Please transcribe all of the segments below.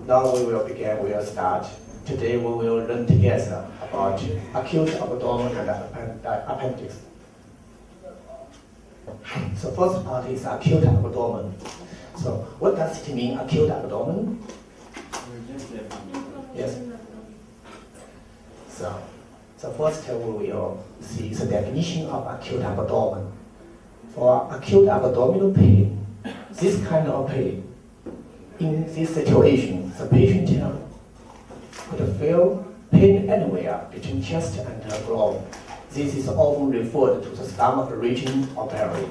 Now we will start. Today we will learn together about acute abdomen and appendix. So first part is acute abdomen. So what does it mean, acute abdomen? Yes. So first we will see the definition of acute abdomen. For acute abdominal pain, this kind of pain, in this situation, the patient could feel pain anywhere between chest and groin. This is often referred to the stomach region or belly.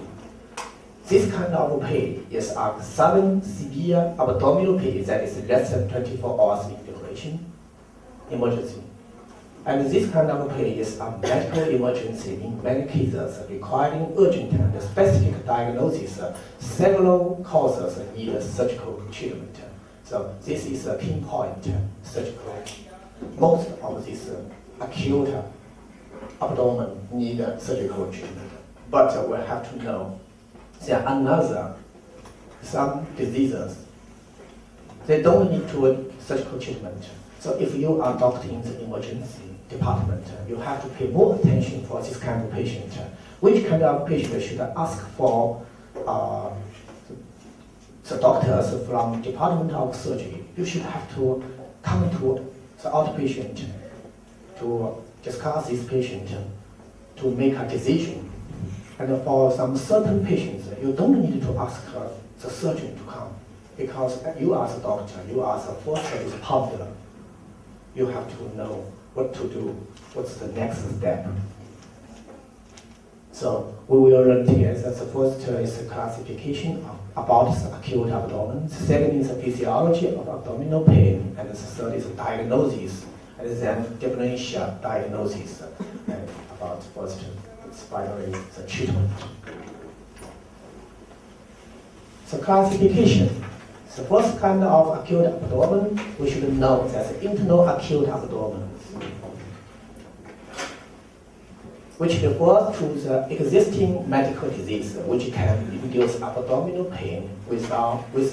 This kind of pain is a sudden, severe abdominal pain that is less than 24 hours in duration, emergency. And this kind of pain is a medical emergency in many cases requiring urgent and specific diagnosis. Several causes need surgical treatment. So this is a pinpoint surgical. Most of these acute abdomen need surgical treatment. But we have to know there are some diseases, they don't need to surgical treatment. So if you are a doctor in the emergency department, you have to pay more attention for this kind of patient. Which kind of patient should ask for the doctors from Department of Surgery? You should have to come to the outpatient to discuss this patient, to make a decision. And for some certain patients, you don't need to ask the surgeon to come, because you are the doctor, you are the first responder. You have to know what to do, what's the next step. So we will learn together. The first is the classification about the acute abdomen. The second is the physiology of abdominal pain, and the third is the diagnosis, and then differential diagnosis. And about first, it's finally the treatment. So classification. The first kind of acute abdomen, we should know that the internal acute abdomen, which refers to the existing medical disease which can induce abdominal pain with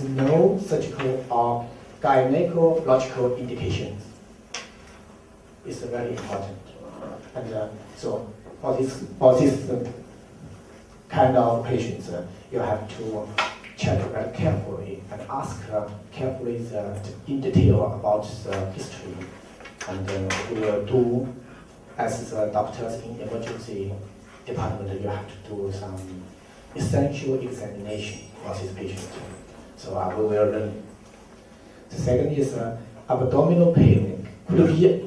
no surgical or gynecological indications. It's very important. And so for this kind of patients, you have to check very carefully and ask carefully in detail about the history. And we will do, as the doctors in emergency department, you have to do some essential examination for this patient. So we will learn. The second is abdominal pain could be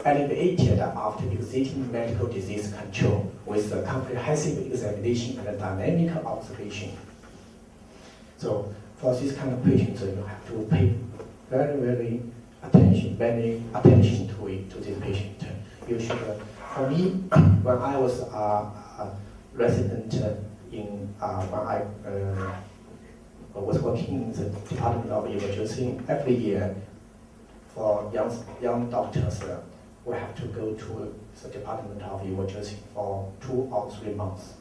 alleviated after exiting medical disease control with a comprehensive examination and dynamic observation. So for this kind of patients, you have to pay very attention to this patient. You should, for me, when I was a resident in, when I was working in the Department of Emergency, every year for young doctors, we have to go to the Department of Emergency for 2 or 3 months,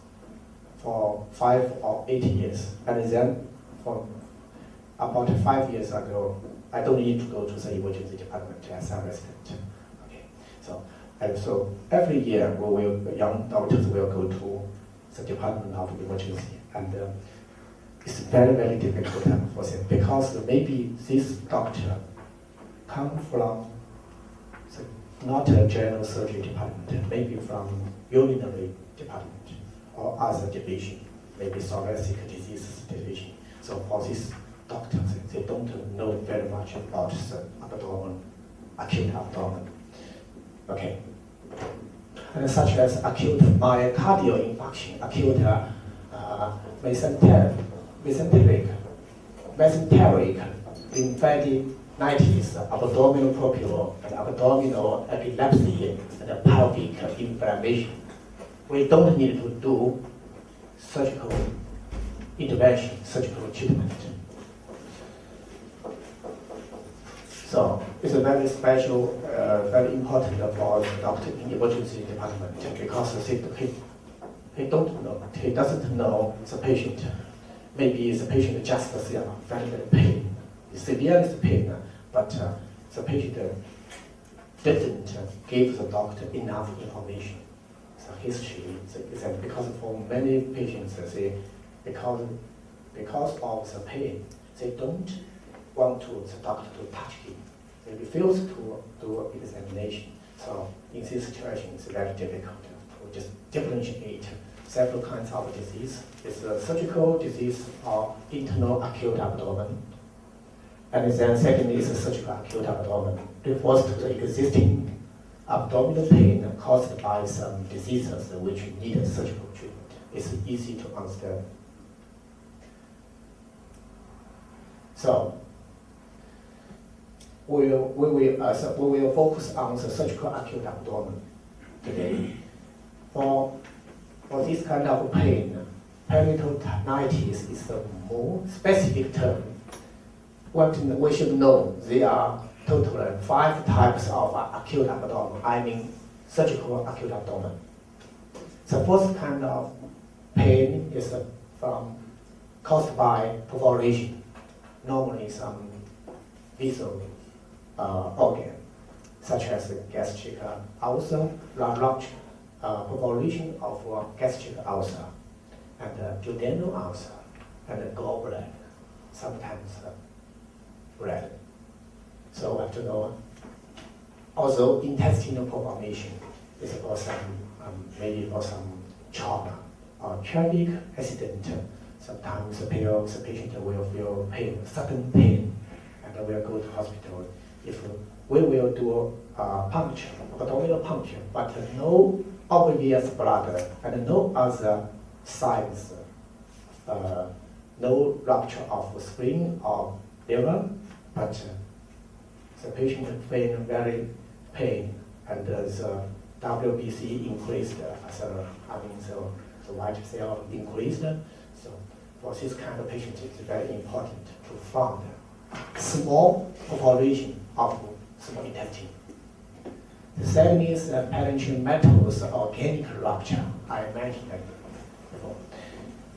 for 5 or 8 years. And then for about 5 years ago, I don't need to go to the emergency department as a resident. Okay, so every year young doctors will go to the Department of Emergency, and it's very difficult for them, because maybe this doctor come from not a general surgery department, maybe from urinary department or other division, maybe thoracic disease division. So for these doctors, they don't know very much about the abdomen, acute abdomen. Okay. And such as acute myocardial infarction, acute mesenteric lymphadenitis, abdominal purpura, and abdominal epilepsy, and pelvic inflammation. We don't need to do surgical intervention, surgical treatment. So it's a very special, very important for the doctor in the emergency department, because he doesn't know the patient. Maybe the patient just feels very pain, severe pain, but the patient didn't give the doctor enough information. The history, because for many patients, because of the pain, they don't want the doctor to touch him. They refuse to do examination. So in this situation, it's very difficult to just differentiate several kinds of disease. It's a surgical disease or internal acute abdomen. And then second is a surgical acute abdomen. Refers to the existing abdominal pain caused by some diseases which need surgical treatment. It's easy to understand. So we will focus on the surgical acute abdomen today. For this kind of pain, peritonitis is a more specific term. What we should know, there are total 5 types of acute abdomen, I mean surgical acute abdomen. The first kind of pain is caused by perforation, normally some vessel organ, such as gastric ulcer, rupture, perforation of gastric ulcer, and duodenal ulcer, and gallbladder, sometimes red. So we have to know, although intestinal perforation is for some, maybe for some trauma or tragic accident, sometimes the patient will feel pain, sudden pain, and will go to hospital. If we will do puncture, abdominal puncture, but no obvious blood and no other signs, no rupture of spleen or liver, but the patient feels very pain and the WBC increased, so the white cell increased. So for this kind of patient, it's very important to find small perforation of small intestine. The second is parenchymatous organic rupture. I mentioned that before.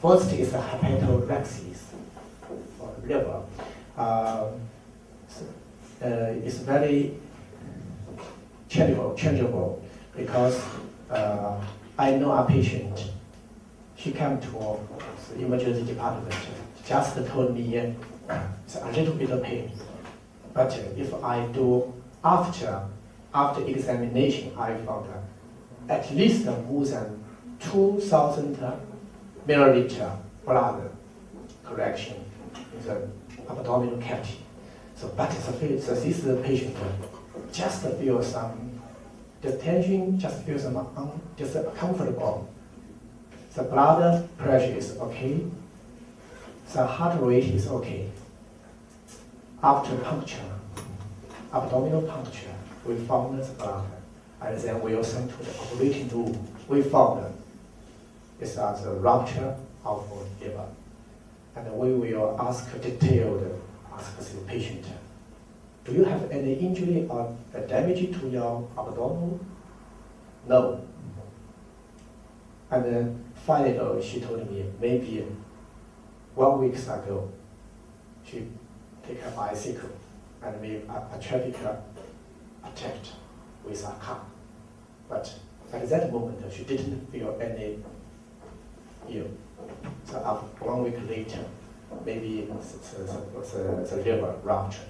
First is hepatoresis for liver. It's very changeable because I know a patient. She came to the emergency department, just told me it's a little bit of pain, but if I do after examination, I found at least more than 2,000 milliliter blood collection in the abdominal cavity. So, but this patient just feels some distension, just feels some just uncomfortable. The blood pressure is okay. The heart rate is okay. After puncture, abdominal puncture, we found the blood, and then we will send to the operating room. We found it's a rupture of liver, and we will ask the patient, do you have any injury or damage to your abdomen? No. And then finally, she told me maybe 1 week ago, she took a bicycle and made a traffic attack with a car. But at that moment, she didn't feel any ill. So after 1 week later, maybe the liver ruptured.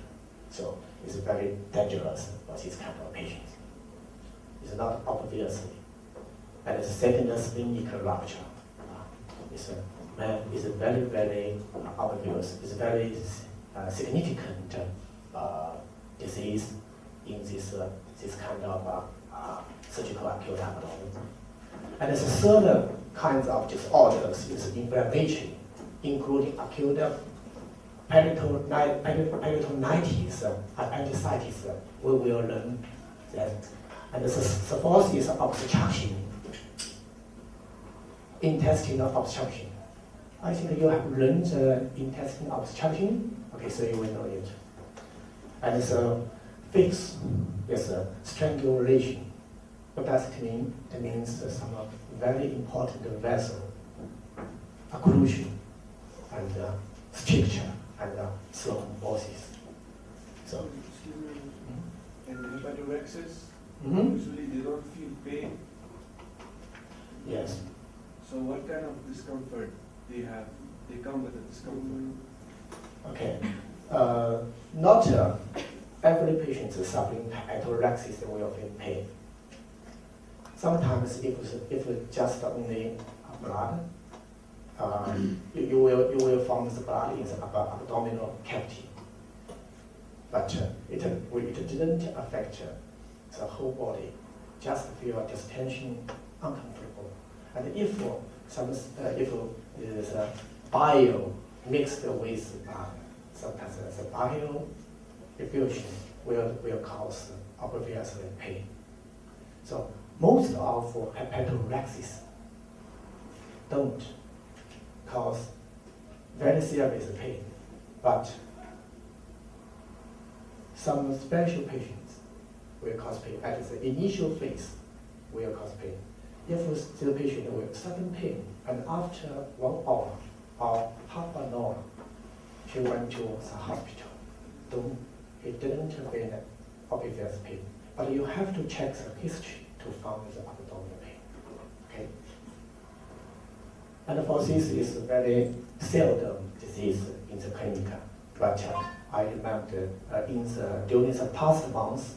So it's very dangerous for this kind of patients. It's not obviously. And the second splenic rupture is very, very obvious. It's very significant disease in this kind of surgical acute abdomen. And the third kind of disorders is inflammation, including acute peritonitis, appendicitis. We will learn that. And the fourth is obstruction, intestinal obstruction. I think you have learned intestinal obstruction. Okay, so you will know it. And the fifth is strangulation. What does it mean? It means some very important vessel occlusion and stricture and thrombosis. So, excuse me, in hepatoresis, mm-hmm. usually they don't feel pain. Yes. So what kind of discomfort they have? They come with a discomfort. Okay. Not every patient suffering hepatoresis will feel pain. Sometimes if it's just only blood, you will find the blood in the abdominal cavity. But it didn't affect the whole body, just feel distension, uncomfortable. And if there's a bile mixed with blood, sometimes the bile effusion will cause obviously pain. So most of hepatoresis don't cause very serious pain, but some special patients will cause pain. At the initial phase, will cause pain. If the patient will sudden pain, and after 1 hour or half an hour, she went to the hospital, it didn't feel obvious pain. But you have to check the history to find the abdominal pain. Okay. And for this is a very seldom disease in the clinic. But I remember during the past months,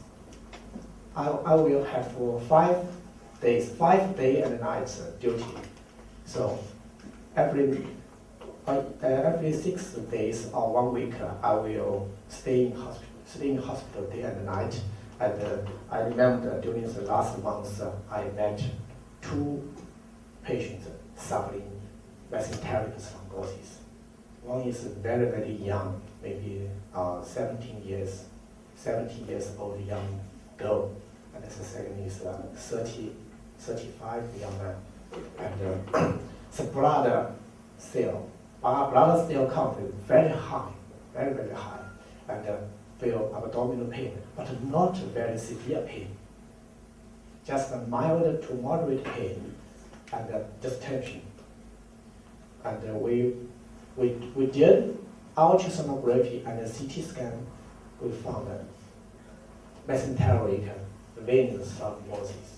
I will have 5 day and night duty. So every 6 days or 1 week, I will stay in hospital day and night. And I remember during the last month, I met 2 patients suffering mesenteric thrombosis. One is very, very young, maybe 17 years old young girl, and the second is 35 young man. And the blood cell count is very high, very, very high, and feel abdominal pain, but not very severe pain. Just a mild to moderate pain and distension. And we did ultrasonography and a CT scan. We found mesenteric venous thrombosis.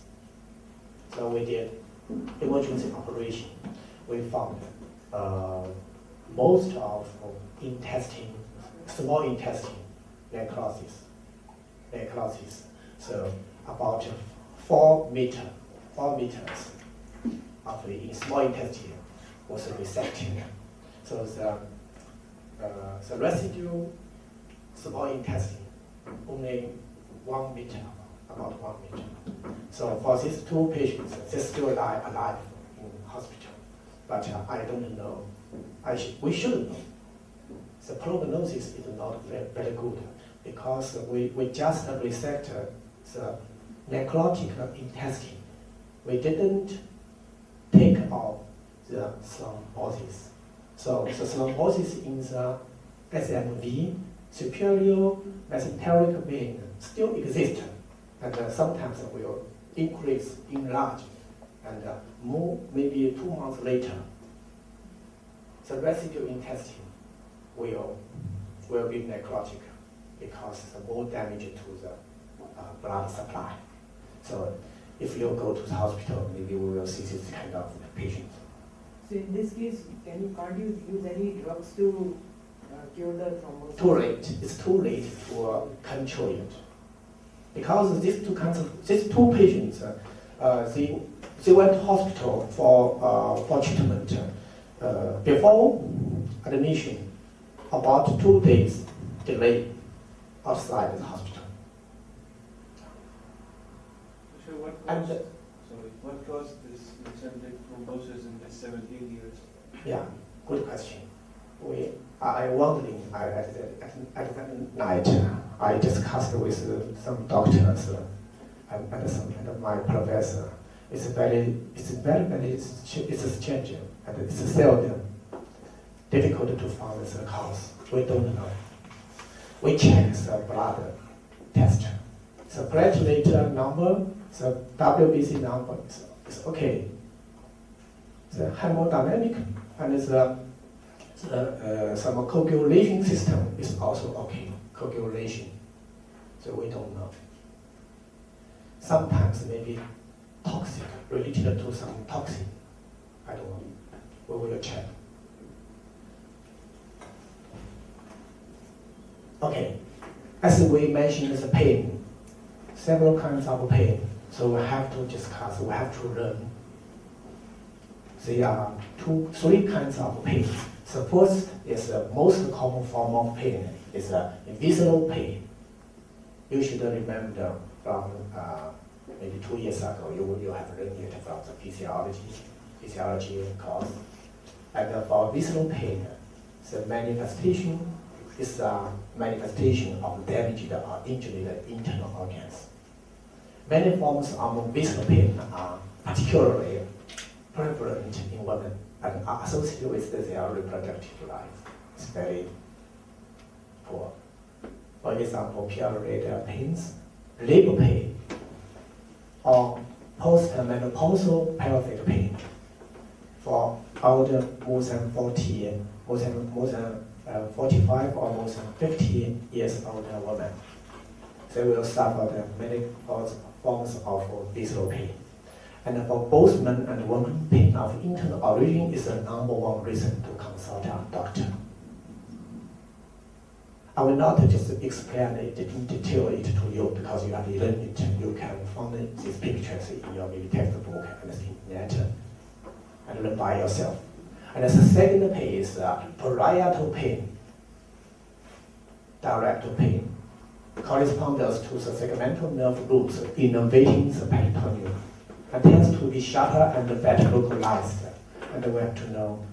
So we did emergency operation. We found most of intestine, small intestine necrosis. So about 4 meters of the small intestine was resected. So the residual small intestine only 1 meter, about 1 meter. So for these 2 patients, they still alive in hospital. But I don't know. We should know. The prognosis is not very good because we just resected the necrotic intestine. We didn't take out the thrombosis. So the thrombosis in the SMV, superior mesenteric vein, still exists, and sometimes will increase, enlarge, and maybe 2 months later, the residual intestine will be necrotic because the more damage to the blood supply. So if you go to the hospital, maybe we will see this kind of patient. So in this case, can't you use any drugs to cure the thrombosis? Too late. It's too late to control it. Because these 2 patients, they went to hospital for treatment. Before admission, about 2 days delay outside the hospital. So what caused this mesenteric thrombosis in this 17 years? Yeah, good question. I wondering at that night, I discussed with some doctors and my professor. It's changing and it's seldom difficult to find the cause. We don't know. We check the blood test. The platelet number, the WBC number is okay. The hemodynamic and some coagulation system is also okay. Coagulation So we don't know. Sometimes maybe toxic, related to some toxin. I don't know. We will check. Okay, as we mentioned, the pain, several kinds of pain. So we have to discuss, we have to learn. There are three kinds of pain. The first is the most common form of pain, is visceral pain. You should remember from maybe 2 years ago, you have learned it from the physiology course. And for visceral pain, the manifestation is a manifestation of damaged or injured internal organs. Many forms of visceral pain are particularly prevalent in women and are associated with their reproductive life. It's very poor. For example, period pains, labor pain, or postmenopausal pelvic pain. For older, more than 40, more than 45 or more than 50 years old women, they will suffer the many forms of visceral pain. And for both men and women, pain of internal origin is the #1 reason to consult a doctor. I will not just explain it in detail it to you because you have learned it. You can find these pictures in your maybe textbook and internet and learn by yourself. And the second pain is parietal pain, direct pain, corresponds to the segmental nerve roots innervating the peritoneum, and tends to be sharper and better localized. And we have to know,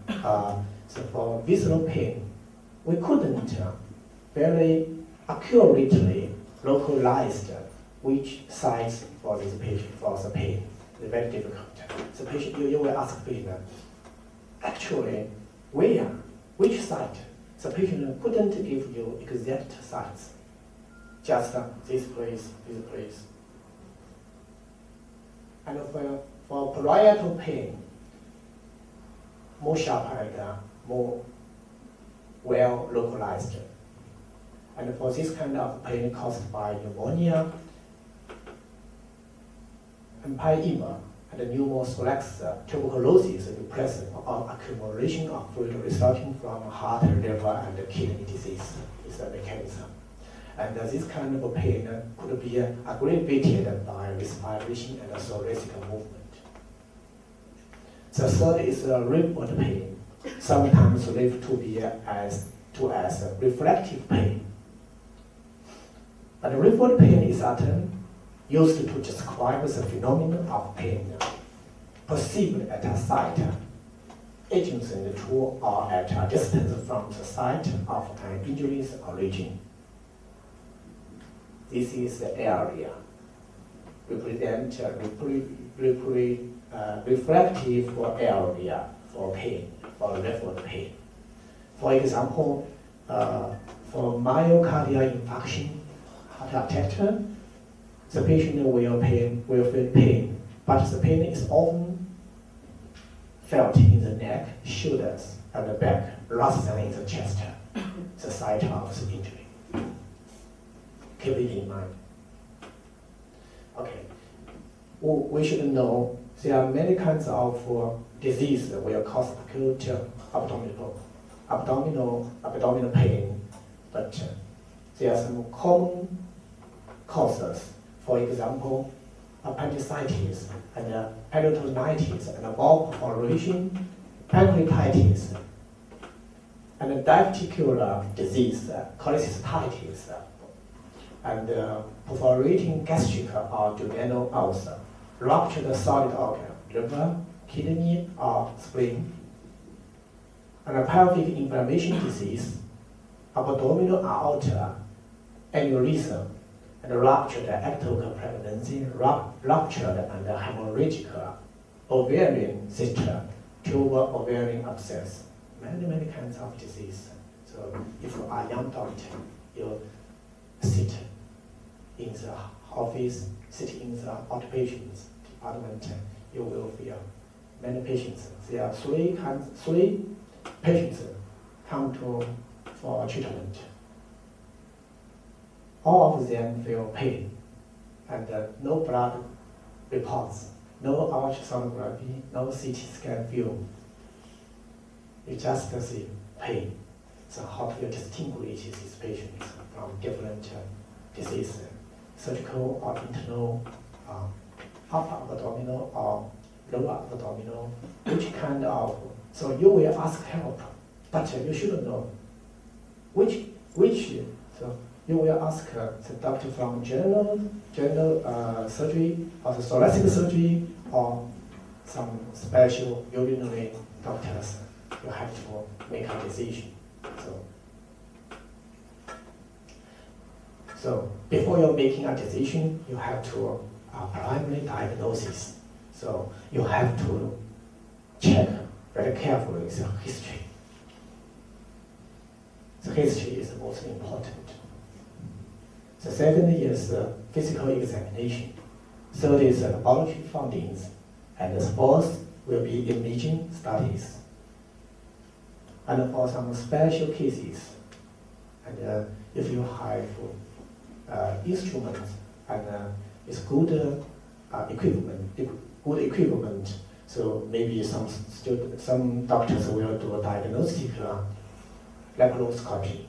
so for visceral pain, we couldn't very accurately localized which size for this patient, for the pain. It's very difficult. The patient, you will ask the patient, actually, where, which site? The patient couldn't give you exact sites. Just this place, this place. And for parietal pain, more sharper and more well localized. And for this kind of pain caused by pneumonia, empyema, and pneumothorax, tuberculosis, depression, or accumulation of fluid resulting from heart, liver, and kidney disease is the mechanism. And this kind of pain could be aggravated by respiration and thoracic movement. The third is rheumatoid pain, sometimes referred to be as reflective pain. And rheumatoid pain is often used to describe the phenomenon of pain perceived at a site adjacent to or at a distance from the site of an injury's origin. This is the area represent reflective area for pain, for rheumatoid pain. For example, for myocardial infarction, heart attack, the patient will feel pain, but the pain is often felt in the neck, shoulders, and the back, rather than in the chest, the site of the injury. Keep it in mind. Okay, we should know there are many kinds of disease that will cause acute abdominal pain, but there are some common causes. For example, appendicitis and peritonitis and bowel perforation, pancreatitis, and diverticular disease, cholecystitis, and perforating gastric or duodenal ulcer, ruptured solid organ, liver, kidney, or spleen, and pelvic inflammation disease, abdominal aorta, aneurysm, and ruptured ectopic pregnancy, ruptured and hemorrhagic ovarian cyst, tuber ovarian abscess, many kinds of disease. So if you are a young doctor, you sit in the office, sit in the outpatient department, you will feel many patients. There are three patients come for treatment. all of them feel pain, and no blood reports, no ultrasonography, no CT scan view. You just see pain. So how do you distinguish these patients from different diseases, surgical or internal, upper abdominal or lower abdominal, which kind of, so you will ask help, but you should know which, so you will ask the doctor from general surgery or the thoracic surgery or some special urinary doctors. You have to make a decision. So before you're making a decision, you have to primary diagnosis. So you have to check very carefully the history. The history is the most important. The second is physical examination. Third is laboratory findings. And the fourth will be imaging studies. And for some special cases, and if you have instruments and it's good equipment, so maybe some doctors will do a diagnostic laparoscopy,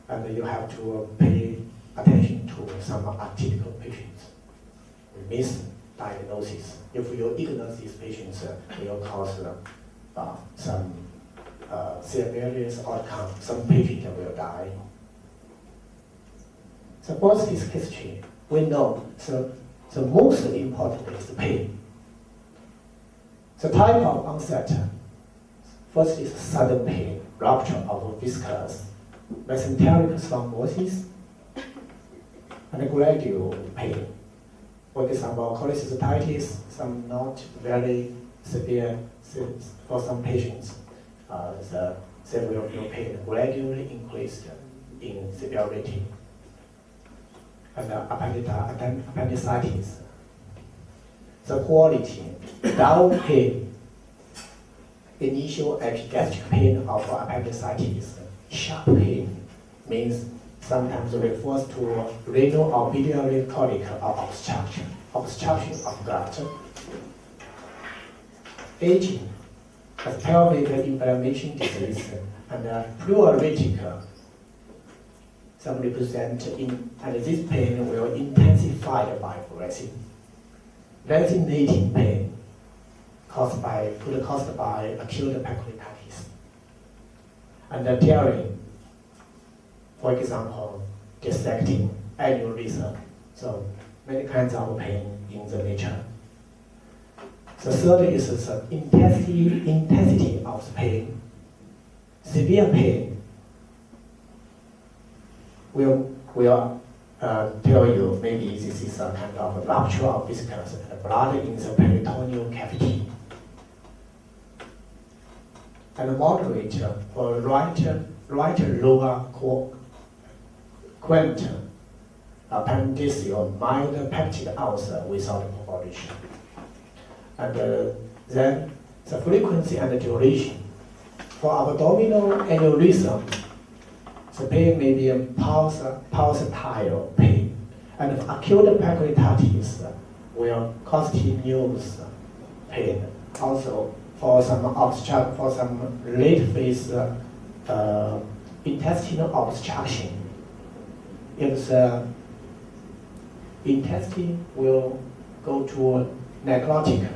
and you have to pay attention to some atypical patients. We miss diagnosis. If you ignore these patients, it will cause some serious outcome. Some patients will die. So what's this history? We know the most important is the pain. The type of onset, first is sudden pain, rupture of viscous, mesenteric thrombosis, and gradual pain. For example, cholecystitis, some not very severe for some patients. The severe pain gradually increased in severity. And appendicitis. The quality, dull pain, initial epigastric pain of appendicitis, sharp pain means sometimes refers to renal or biliary colic or obstruction of gut. Aging, a pelvic inflammation disease, and pleuritic. Some represent and this pain will intensify by progressing. Resonating pain caused by acute pancreatitis. And the tearing, for example, dissecting aneurysm. So many kinds of pain in the nature. The third is the intensity of the pain. Severe pain will tell you maybe this is a kind of rupture of viscous blood in the peritoneal cavity. And moderate for right lower quadrant appendiceal mild peptic ulcer without perforation. And then the frequency and the duration. For abdominal aneurysm, the pain may be pulsatile pain, and acute pancreatitis will continuous pain. Also, for some late phase intestinal obstruction, if the intestine will go to necrotic,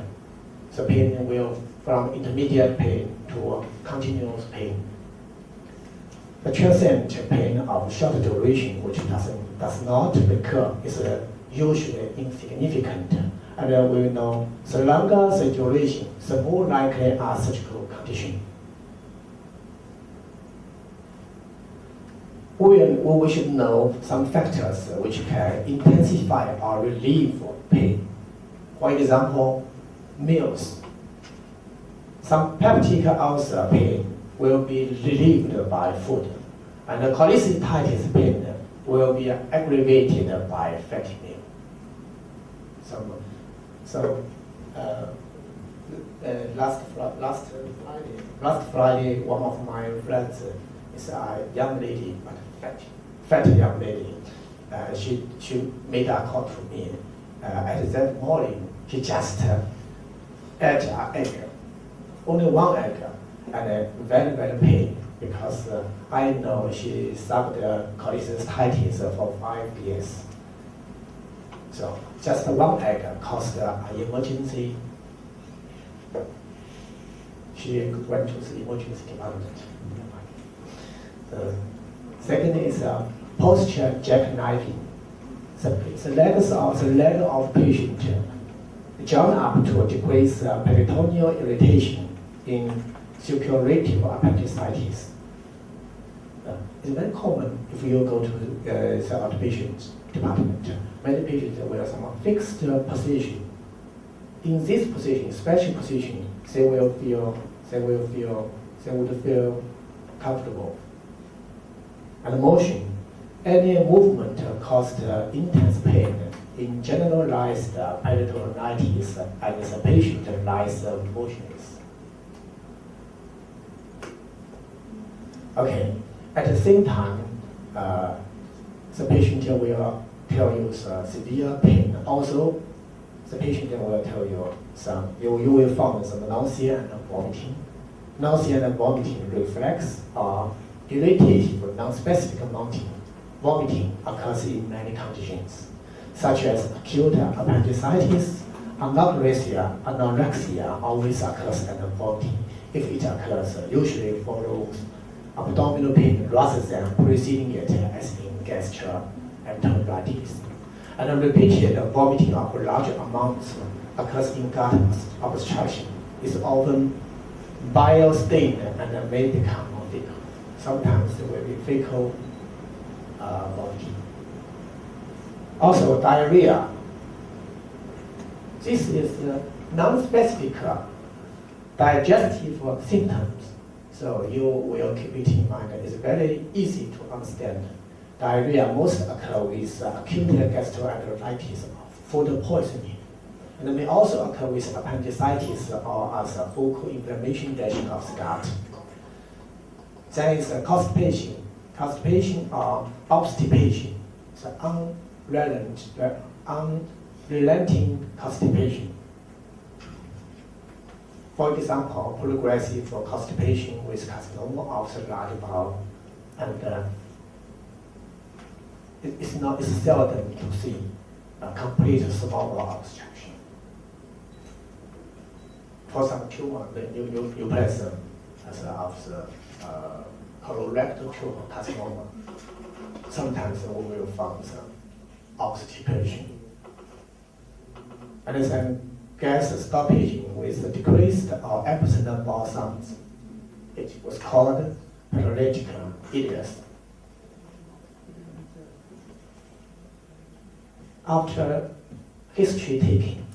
the pain will from intermediate pain to continuous pain. The transient pain of short duration, which does not recur, is usually insignificant. And we know the longer the duration, the more likely are surgical condition. We should know some factors which can intensify or relieve pain. For example, meals. Some peptic ulcer pain will be relieved by food, and the cholecystitis pain will be aggravated by fatty meal. Last Friday, one of my friends is a young lady, but fat young lady. she made a call to me. At that morning, she just ate an egg, only one egg, and very, very pain because I know she suffered cholecystitis for 5 years. So just one egg caused an emergency. She went to the emergency department. The second is posture jackknifing. The legs of patient join up to decrease peritoneal irritation in circulative appendicitis. It's very common if you go to the outpatient department. Many patients will have some fixed position. In this position, special position, they would feel comfortable. And motion, any movement caused intense pain in generalized peritonitis, and the patient lies motionless. Okay, at the same time, the patient will tell you severe pain. Also, the patient will tell you you will find some nausea and vomiting. Nausea and vomiting reflex are irritative, non-specific vomiting occurs in many conditions, such as acute appendicitis, anorexia always occurs and vomiting. If it occurs, usually follows abdominal pain rather than preceding it as in gastroenteritis. And repeated vomiting of large amounts occurs in gut obstruction. It's often bile stained and may become fecal. Sometimes there will be fecal vomiting. Also diarrhea. This is non-specific digestive symptoms. So you will keep it in mind. It's very easy to understand. Diarrhea most occur with acute gastroenteritis or food poisoning. And it may also occur with appendicitis or as a focal inflammation of the gut. Then is constipation. Constipation or obstipation. It's unrelenting constipation. For example, progressive constipation with carcinoma of the large bowel, and it's seldom to see a complete small bowel obstruction. For some tumor, the neoplasm of the colorectal tumor carcinoma, sometimes we will find some obstipation. And then gas stoppage with decreased or absent bowel sounds. It was called paralytic ileus. After history taking,